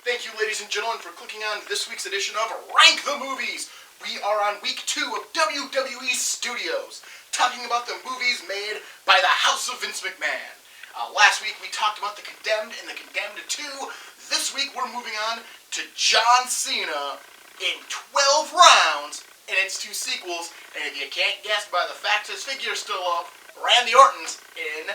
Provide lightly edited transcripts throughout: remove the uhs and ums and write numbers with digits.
Thank you, ladies and gentlemen, for clicking on this week's edition of Rank the Movies. We are on week 2 of WWE Studios, talking about the movies made by the House of Vince McMahon. Last week we talked about The Condemned and The Condemned 2. This week we're moving on to John Cena in 12 rounds and its 2 sequels. And if you can't guess by the fact his figure's still up, Randy Orton's in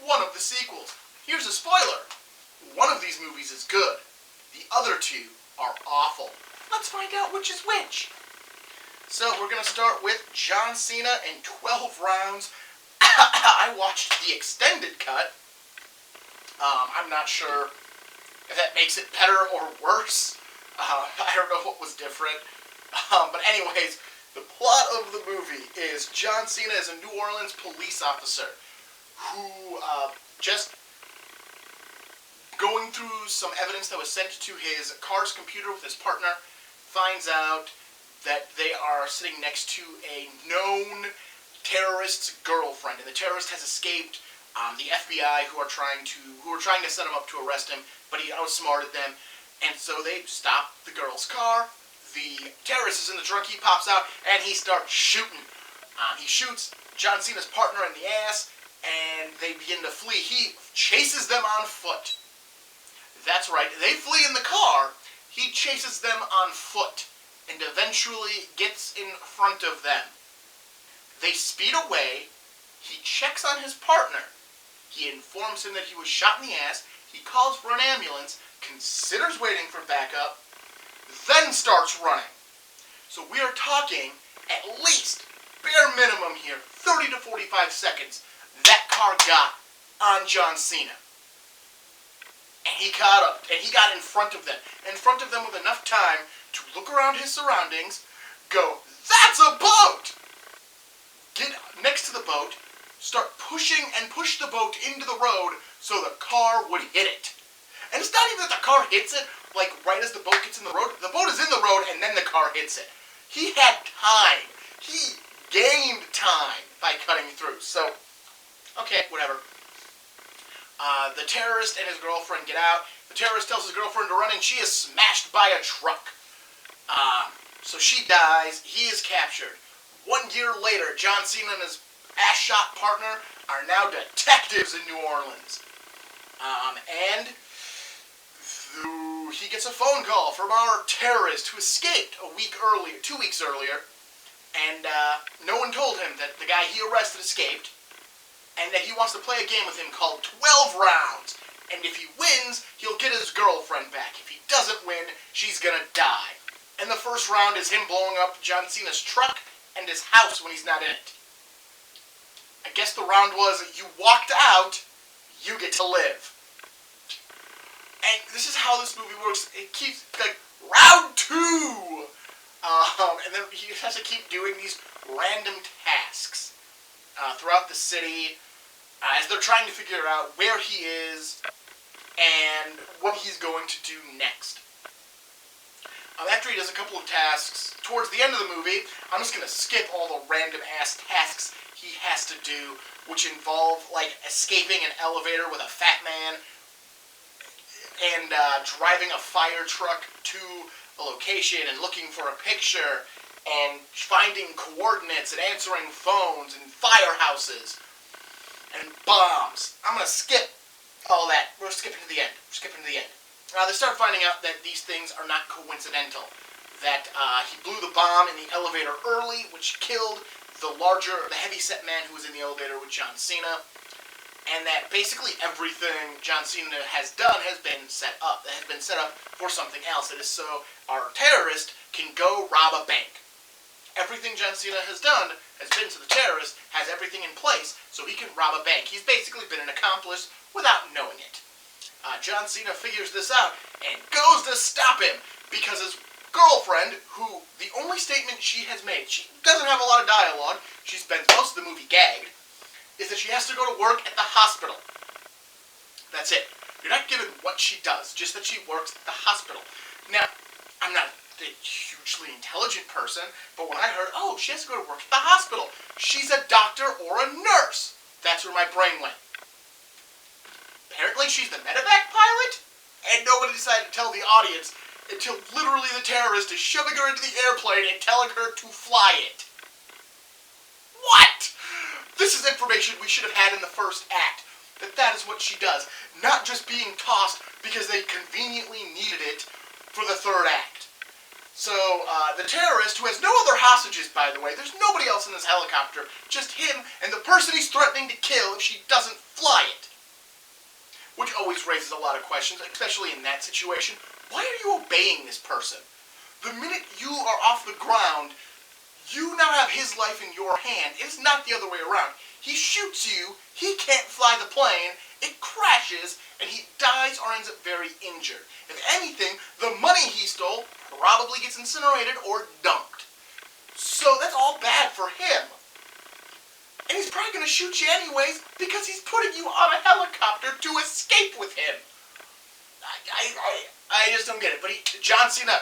one of the sequels. Here's a spoiler. One of these movies is good. The other 2 are awful. Let's find out which is which. So we're going to start with John Cena in 12 rounds. I watched the extended cut. I'm not sure if that makes it better or worse. I don't know what was different. But anyways, the plot of the movie is John Cena is a New Orleans police officer who just going through some evidence that was sent to his car's computer with his partner, finds out that they are sitting next to a known terrorist's girlfriend, and the terrorist has escaped. The FBI who are trying to set him up to arrest him, but he outsmarted them, and so they stop the girl's car. The terrorist is in the trunk. He pops out and he starts shooting. He shoots John Cena's partner in the ass, and they begin to flee. He chases them on foot. That's right, they flee in the car, he chases them on foot, and eventually gets in front of them. They speed away, he checks on his partner, he informs him that he was shot in the ass, he calls for an ambulance, considers waiting for backup, then starts running. So we are talking, at least, bare minimum here, 30 to 45 seconds, that car got on John Cena. And he caught up, and he got in front of them with enough time to look around his surroundings, go, "That's a boat!" Get next to the boat, start pushing and push the boat into the road so the car would hit it. And it's not even that the car hits it, like right as the boat gets in the road. The boat is in the road and then the car hits it. He had time. He gained time by cutting through. So, okay, whatever. The terrorist and his girlfriend get out. The terrorist tells his girlfriend to run, and she is smashed by a truck. So she dies. He is captured. 1 year later, John Cena and his ass-shot partner are now detectives in New Orleans. And he gets a phone call from our terrorist who escaped 2 weeks earlier. And no one told him that the guy he arrested escaped, and that he wants to play a game with him called 12 rounds. And if he wins, he'll get his girlfriend back. If he doesn't win, she's gonna die. And the first round is him blowing up John Cena's truck and his house when he's not in it. I guess the round was, you walked out, you get to live. And this is how this movie works. It keeps, like, round 2! And then he has to keep doing these random tasks throughout the city, as they're trying to figure out where he is and what he's going to do next. After he does a couple of tasks, towards the end of the movie, I'm just going to skip all the random-ass tasks he has to do, which involve, like, escaping an elevator with a fat man, and driving a fire truck to a location and looking for a picture, and finding coordinates and answering phones and firehouses and bombs. I'm going to skip all that. We're skipping to the end. They start finding out that these things are not coincidental. That he blew the bomb in the elevator early, which killed the heavy-set man who was in the elevator with John Cena. And that basically everything John Cena has done has been set up. That has been set up for something else. It is so our terrorist can go rob a bank. Everything John Cena has done has been so the terrorist has everything in place so he can rob a bank. He's basically been an accomplice without knowing it. John Cena figures this out and goes to stop him because his girlfriend, who the only statement she has made, she doesn't have a lot of dialogue, she spends most of the movie gagged, is that she has to go to work at the hospital. That's it. You're not given what she does, just that she works at the hospital. Now, I'm not a hugely intelligent person, but when I heard, oh, she has to go to work at the hospital, she's a doctor or a nurse, that's where my brain went. Apparently she's the medevac pilot, And nobody decided to tell the audience until literally the terrorist is shoving her into the airplane and telling her to fly it. What? This is information we should have had in the first act. That is what she does. Not just being tossed because they conveniently needed it for the third act. So, the terrorist, who has no other hostages, by the way, there's nobody else in this helicopter, just him and the person he's threatening to kill if she doesn't fly it. Which always raises a lot of questions, especially in that situation. Why are you obeying this person? The minute you are off the ground, you now have his life in your hand. It's not the other way around. He shoots you, he can't fly the plane, it crashes, and he dies or ends up very injured. If anything, the money he stole probably gets incinerated or dumped. So that's all bad for him. And he's probably going to shoot you anyways because he's putting you on a helicopter to escape with him. I just don't get it. But John Cena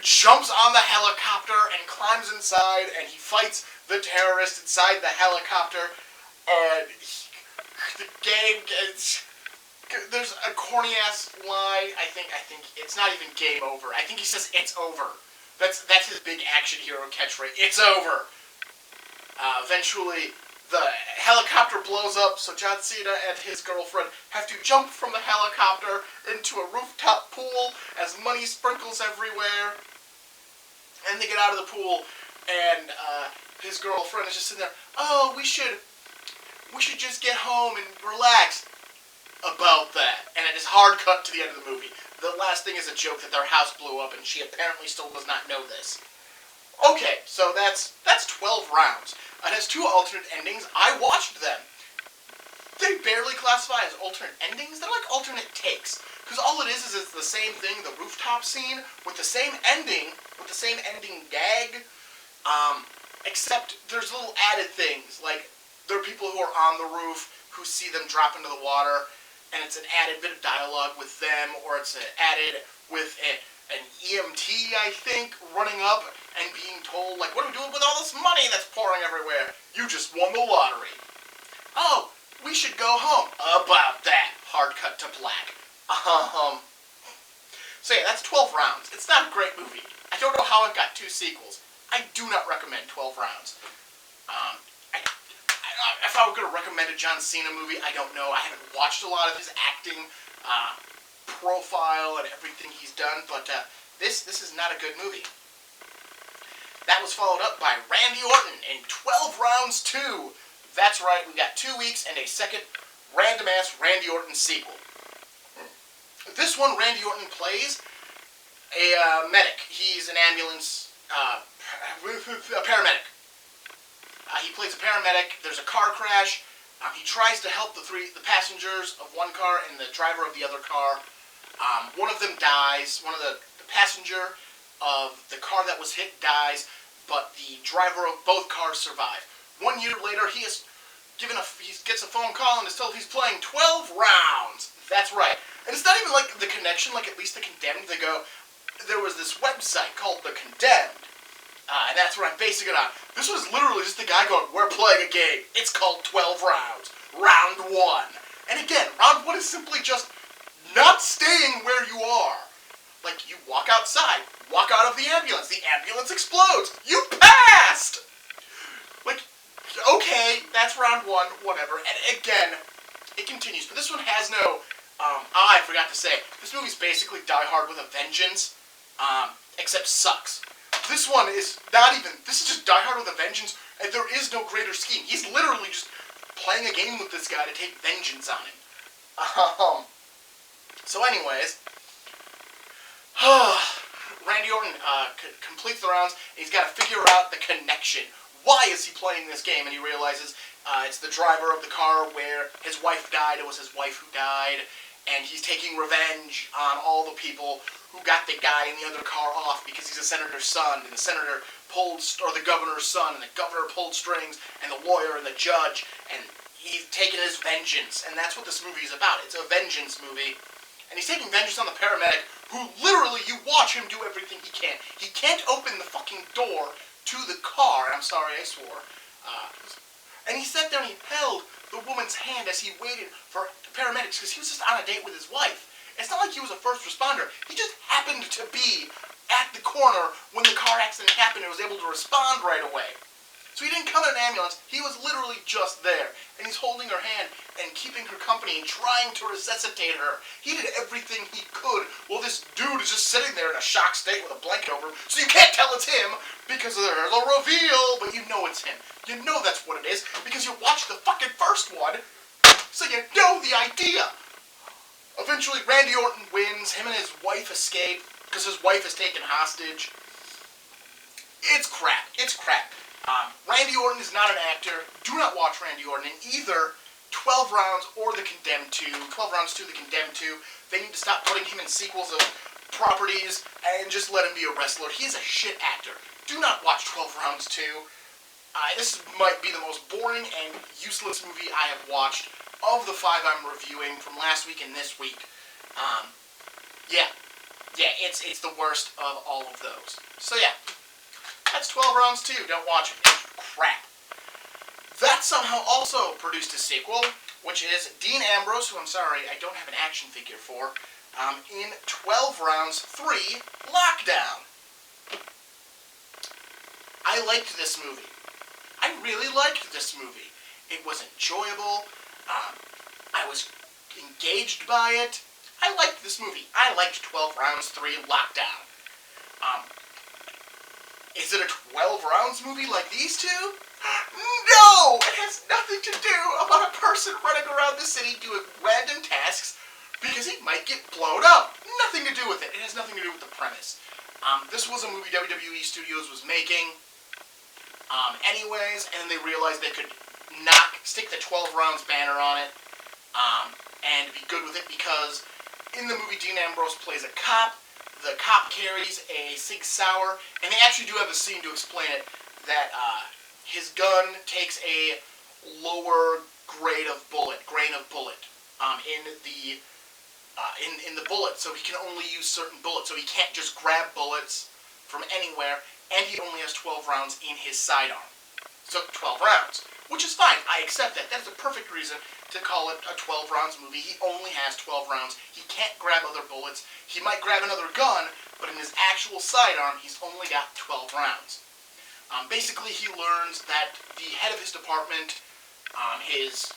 jumps on the helicopter and climbs inside, and he fights the terrorist inside the helicopter. And the game gets... There's a corny ass line. I think it's not even game over. I think he says it's over. That's his big action hero catchphrase. It's over. Eventually, the helicopter blows up, so John Cena and his girlfriend have to jump from the helicopter into a rooftop pool as money sprinkles everywhere. And they get out of the pool, and his girlfriend is just sitting there. Oh, we should just get home and relax. About that. And it is hard cut to the end of the movie. The last thing is a joke that their house blew up, and she apparently still does not know this. Okay, so that's 12 rounds. It has 2 alternate endings. I watched them. They barely classify as alternate endings. They're like alternate takes. Because all it is it's the same thing, the rooftop scene, with the same ending gag, except there's little added things. Like, there are people who are on the roof who see them drop into the water, and it's an added bit of dialogue with them, or it's added with an EMT, I think, running up and being told, like, what are we doing with all this money that's pouring everywhere? You just won the lottery. Oh, we should go home. About that. Hard cut to black. So yeah, that's 12 rounds. It's not a great movie. I don't know how it got 2 sequels. I do not recommend 12 rounds. If I were going to recommend a John Cena movie, I don't know. I haven't watched a lot of his acting profile and everything he's done, but this is not a good movie. That was followed up by Randy Orton in 12 Rounds 2. That's right, we got 2 weeks and a second random-ass Randy Orton sequel. This one, Randy Orton plays a medic. He's an ambulance, a paramedic. He plays a paramedic. There's a car crash. He tries to help the passengers of one car and the driver of the other car. One of them dies. One of the passenger of the car that was hit dies, but the driver of both cars survive. 1 year later, he gets a phone call and is told he's playing 12 rounds. That's right. And it's not even like The Connection, like at least The Condemned. They go, there was this website called The Condemned. And that's what I'm basing it on. This was literally just the guy going, we're playing a game. It's called 12 rounds. Round 1. And again, round 1 is simply just not staying where you are. Like, you walk outside, walk out of the ambulance explodes. You passed! Like, okay, that's round 1, whatever. And again, it continues. But this one has no, I forgot to say, this movie's basically Die Hard with a Vengeance, except sucks. This one is not even, this is just Die Hard with a Vengeance, and there is no greater scheme. He's literally just playing a game with this guy to take vengeance on him. So anyways, Randy Orton completes the rounds, and he's got to figure out the connection. Why is he playing this game? And he realizes it's the driver of the car where his wife died. It was his wife who died, and he's taking revenge on all the people who got the guy in the other car off because he's a senator's son, and the senator pulled, or the governor's son, and the governor pulled strings, and the lawyer and the judge, and he's taking his vengeance, and that's what this movie is about. It's a vengeance movie, and he's taking vengeance on the paramedic, who literally, you watch him do everything he can. He can't open the fucking door to the car, I'm sorry, I swore, and he sat there and he held the woman's hand as he waited for paramedics, because he was just on a date with his wife. It's not like he was a first responder. He just happened to be at the corner when the car accident happened and was able to respond right away. So he didn't come in an ambulance, he was literally just there. And he's holding her hand and keeping her company and trying to resuscitate her. He did everything he could while this dude is just sitting there in a shocked state with a blanket over him. So you can't tell it's him because there's a reveal, but you know it's him. You know that's what it is because you watched the fucking first one, so you know the idea. Eventually, Randy Orton wins. Him and his wife escape because his wife is taken hostage. It's crap. It's crap. Randy Orton is not an actor. Do not watch Randy Orton in either 12 Rounds or The Condemned 2. 12 Rounds 2, The Condemned 2. They need to stop putting him in sequels of properties and just let him be a wrestler. He's a shit actor. Do not watch 12 Rounds 2. This might be the most boring and useless movie I have watched of the 5 I'm reviewing from last week and this week. Yeah, it's the worst of all of those. So yeah. That's 12 Rounds 2. Don't watch it. It's crap. That somehow also produced a sequel, which is Dean Ambrose, who I'm sorry, I don't have an action figure for, in 12 Rounds 3, Lockdown. I liked this movie. I really liked this movie. It was enjoyable. I was engaged by it. I liked this movie. I liked 12 Rounds 3, Lockdown. Is it a 12 Rounds movie like these two? No! It has nothing to do about a person running around the city doing random tasks because he might get blown up. Nothing to do with it. It has nothing to do with the premise. This was a movie WWE Studios was making anyways, and they realized they could stick the 12 Rounds banner on it and be good with it because in the movie Dean Ambrose plays a cop. The cop carries a Sig Sauer, and they actually do have a scene to explain it, that his gun takes a lower grain of bullet in the bullet, so he can only use certain bullets, so he can't just grab bullets from anywhere, and he only has 12 rounds in his sidearm. So 12 rounds, which is fine. I accept that. That's a perfect reason to call it a 12 rounds movie. He only has 12 rounds. He can't grab other bullets. He might grab another gun, but in his actual sidearm, he's only got 12 rounds. Basically, he learns that the head of his department, his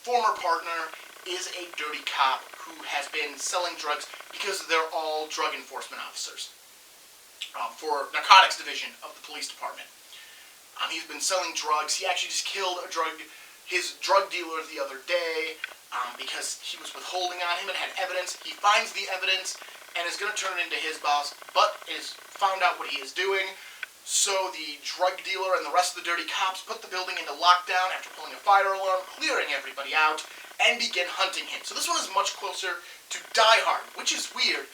former partner, is a dirty cop who has been selling drugs because they're all drug enforcement officers for narcotics division of the police department. He's been selling drugs. He actually just killed his drug dealer the other day because he was withholding on him and had evidence. He finds the evidence and is going to turn it into his boss, but is found out what he is doing. So the drug dealer and the rest of the dirty cops put the building into lockdown after pulling a fire alarm, clearing everybody out, and begin hunting him. So this one is much closer to Die Hard, which is weird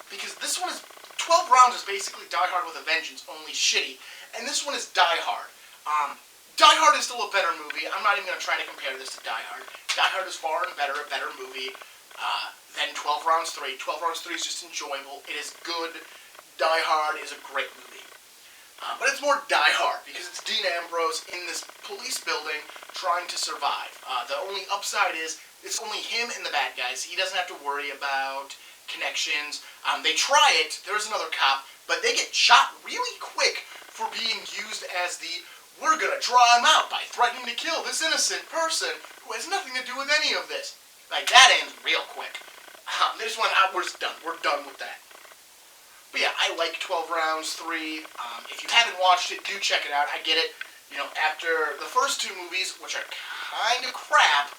because this one is 12 Rounds is basically Die Hard with a Vengeance, only shitty, and this one is Die Hard. Die Hard is still a better movie. I'm not even going to try to compare this to Die Hard. Die Hard is far and better, a better movie than 12 Rounds 3. 12 Rounds 3 is just enjoyable. It is good. Die Hard is a great movie. But it's more Die Hard because it's Dean Ambrose in this police building trying to survive. The only upside is it's only him and the bad guys. He doesn't have to worry about connections. They try it. There's another cop, but they get shot really quick for being used as we're going to draw him out by threatening to kill this innocent person who has nothing to do with any of this. Like, that ends real quick. This one, we're just done. We're done with that. But yeah, I like 12 Rounds 3. If you haven't watched it, do check it out. I get it. After the first two movies, which are kind of crap,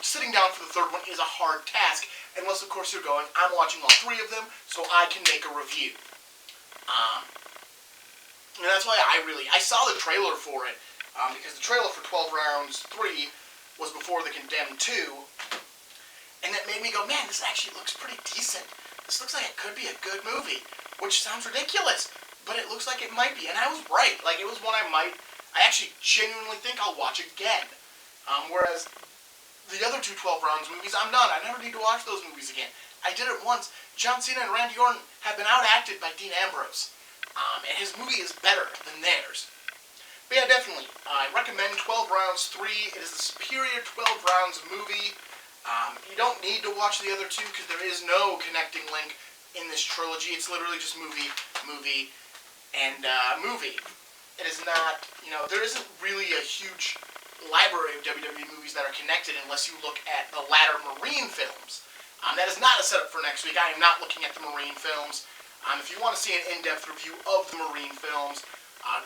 sitting down for the third one is a hard task. Unless, of course, you're going, I'm watching all three of them, so I can make a review. And that's why I saw the trailer for it, because the trailer for 12 Rounds 3 was before The Condemned 2, and that made me go, man, this actually looks pretty decent. This looks like it could be a good movie, which sounds ridiculous, but it looks like it might be, and I was right. Like, it was one I actually genuinely think I'll watch again. Whereas the other two 12 Rounds movies, I'm done. I never need to watch those movies again. I did it once. John Cena and Randy Orton have been outacted by Dean Ambrose. And his movie is better than theirs. But yeah, definitely. I recommend 12 Rounds 3. It is the superior 12 Rounds movie. You don't need to watch the other two because there is no connecting link in this trilogy. It's literally just movie, and movie. It is not, there isn't really a huge library of WWE movies that are connected unless you look at the latter Marine films. That is not a setup for next week. I am not looking at the Marine films. If you want to see an in-depth review of the Marine films,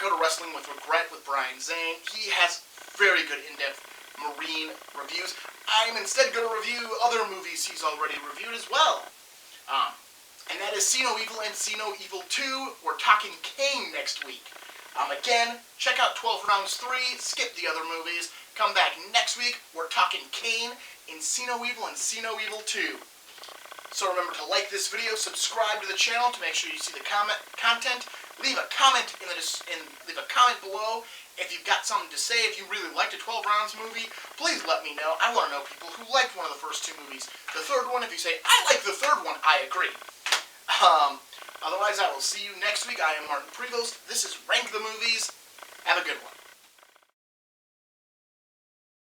go to Wrestling with Regret with Brian Zane. He has very good in-depth Marine reviews. I'm instead going to review other movies he's already reviewed as well. And that is See No Evil and See No Evil 2. We're talking Kane next week. Again, check out 12 Rounds 3, skip the other movies, come back next week, we're talking Kane in See No Evil and See No Evil 2. So remember to like this video, subscribe to the channel to make sure you see the content, leave a comment leave a comment below if you've got something to say. If you really liked a 12 Rounds movie, please let me know. I want to know people who liked one of the first two movies. The third one, if you say, I like the third one, I agree. Otherwise, I will see you next week. I am Martin Prevost. This is Rank the Movies. Have a good one.